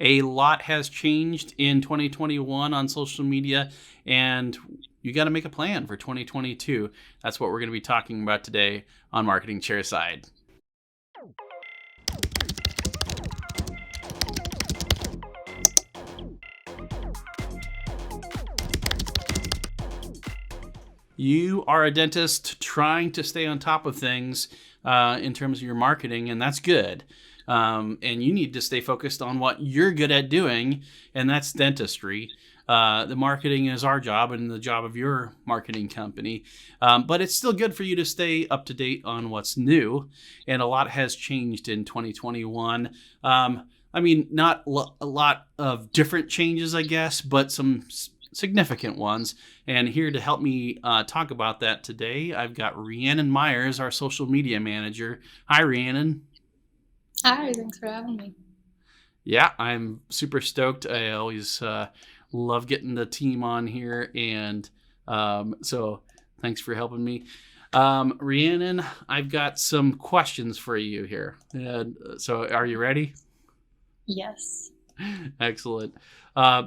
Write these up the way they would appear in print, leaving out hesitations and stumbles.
A lot has changed in 2021 on social media, and you got to make a plan for 2022. That's what we're going to be talking about today on Marketing Chairside. You are a dentist trying to stay on top of things in terms of your marketing, and that's good. And you need to stay focused on what you're good at doing, and that's dentistry. The marketing is our job and the job of your marketing company. But it's still good for you to stay up to date on what's new. And a lot has changed in 2021. Not a lot of different changes, I guess, but some significant ones. And here to help me talk about that today, I've got Rhiannon Myers, our social media manager. Hi, Rhiannon. Hi, thanks for having me. Yeah, I'm super stoked. I always love getting the team on here. And so thanks for helping me. Rhiannon, I've got some questions for you here. So are you ready? Yes. Excellent.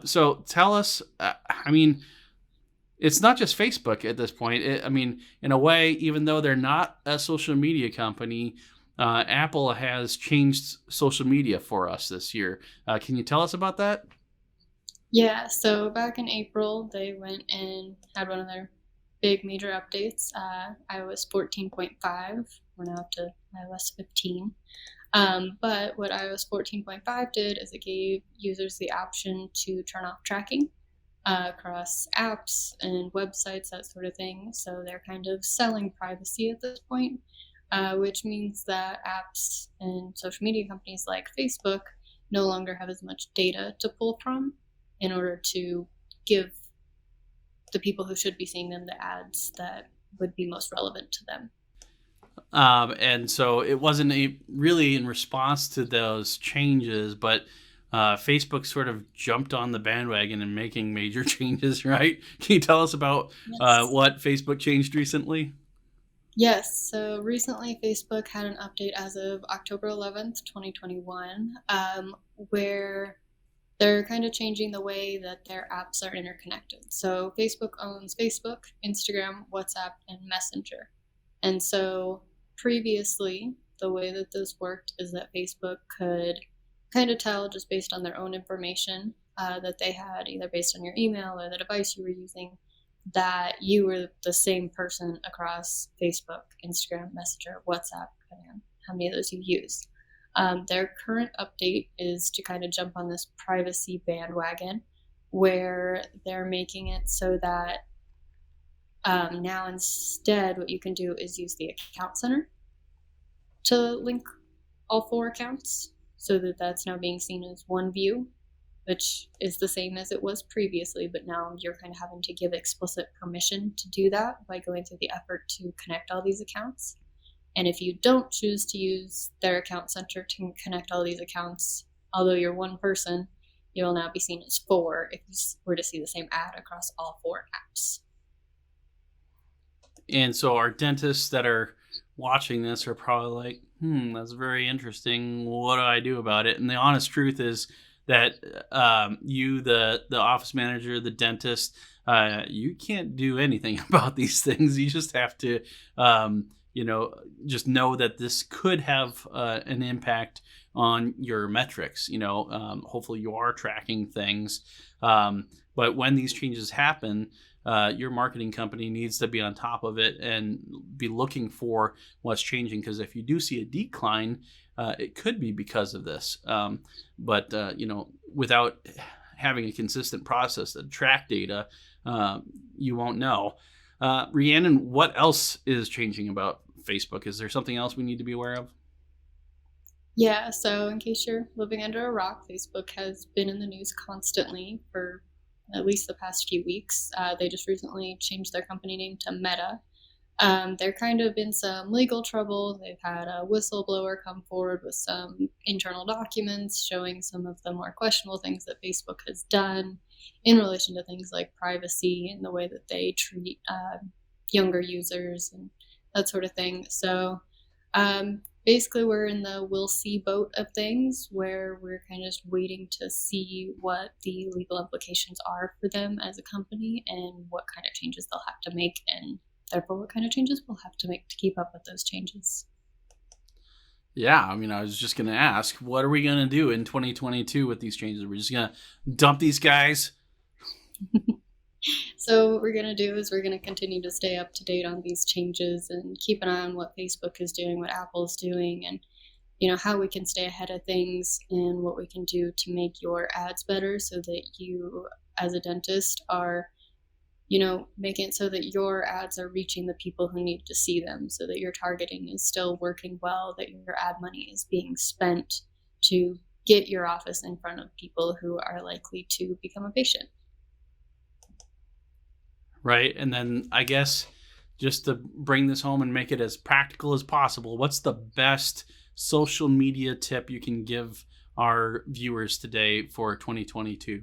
So tell us, it's not just Facebook at this point. In a way, even though they're not a social media company, Apple has changed social media for us this year. Can you tell us about that? Yeah, so back in April, they went and had one of their big major updates. iOS 14.5, we're now up to iOS 15. But what iOS 14.5 did is it gave users the option to turn off tracking across apps and websites, that sort of thing. So they're kind of selling privacy at this point, which means that apps and social media companies like Facebook no longer have as much data to pull from in order to give the people who should be seeing them the ads that would be most relevant to them. And so it wasn't really in response to those changes, but Facebook sort of jumped on the bandwagon and making major changes, right? Can you tell us about Yes. what Facebook changed recently? Yes, so recently Facebook had an update as of October 11th, 2021, where they're kind of changing the way that their apps are interconnected. So Facebook owns Facebook, Instagram, WhatsApp, and Messenger. And so previously, the way that this worked is that Facebook could kind of tell just based on their own information that they had, either based on your email or the device you were using, that you were the same person across Facebook, Instagram, Messenger, WhatsApp, depending on how many of those you use. Their current update is to kind of jump on this privacy bandwagon where they're making it so that now instead what you can do is use the account center to link all four accounts so that that's now being seen as one view, which is the same as it was previously, but now you're kind of having to give explicit permission to do that by going through the effort to connect all these accounts. And if you don't choose to use their account center to connect all these accounts, although you're one person, you'll now be seen as four if you were to see the same ad across all four apps. And so our dentists that are watching this are probably like, that's very interesting. What do I do about it? And the honest truth is that you, the office manager, the dentist, you can't do anything about these things. You just have to, just know that this could have an impact on your metrics. Hopefully you are tracking things. But when these changes happen, your marketing company needs to be on top of it and be looking for what's changing. Because if you do see a decline, it could be because of this. But without having a consistent process to track data, you won't know. Rhiannon, what else is changing about Facebook? Is there something else we need to be aware of? Yeah, so in case you're living under a rock, Facebook has been in the news constantly for at least the past few weeks. They just recently changed their company name to Meta. They're kind of in some legal trouble. They've had a whistleblower come forward with some internal documents showing some of the more questionable things that Facebook has done in relation to things like privacy and the way that they treat younger users and that sort of thing. So Basically, we're in the we'll see boat of things where we're kind of just waiting to see what the legal implications are for them as a company and what kind of changes they'll have to make, and therefore what kind of changes we'll have to make to keep up with those changes. Yeah, I mean, I was just going to ask, what are we going to do in 2022 with these changes? We're just going to dump these guys? So what we're going to do is we're going to continue to stay up to date on these changes and keep an eye on what Facebook is doing, what Apple's doing, and how we can stay ahead of things and what we can do to make your ads better so that you as a dentist are making it so that your ads are reaching the people who need to see them, so that your targeting is still working well, that your ad money is being spent to get your office in front of people who are likely to become a patient. Right. And then I guess just to bring this home and make it as practical as possible, what's the best social media tip you can give our viewers today for 2022?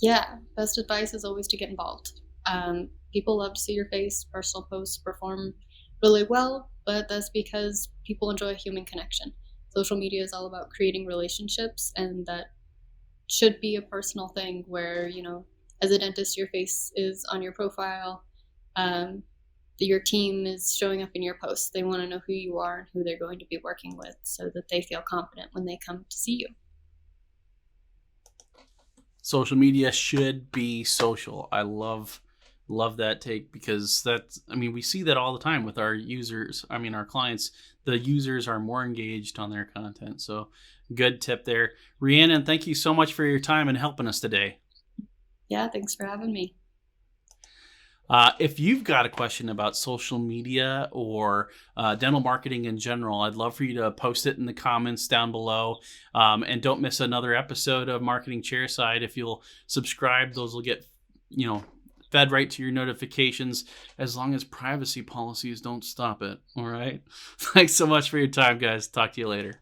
Yeah, best advice is always to get involved. People love to see your face. Personal posts perform really well, but that's because people enjoy a human connection. Social media is all about creating relationships, and that should be a personal thing where, as a dentist, your face is on your profile. Um, your team is showing up in your posts. They want to know who you are and who they're going to be working with so that they feel confident when they come to see you. Social media should be social. I love that take, because that's, I mean, we see that all the time with our users. I mean, our clients, the users are more engaged on their content. So good tip there. Rhiannon, thank you so much for your time and helping us today. Yeah, thanks for having me. If you've got a question about social media or dental marketing in general, I'd love for you to post it in the comments down below. And don't miss another episode of Marketing Chairside. If you'll subscribe, those will get, fed right to your notifications, as long as privacy policies don't stop it. All right. Thanks so much for your time, guys. Talk to you later.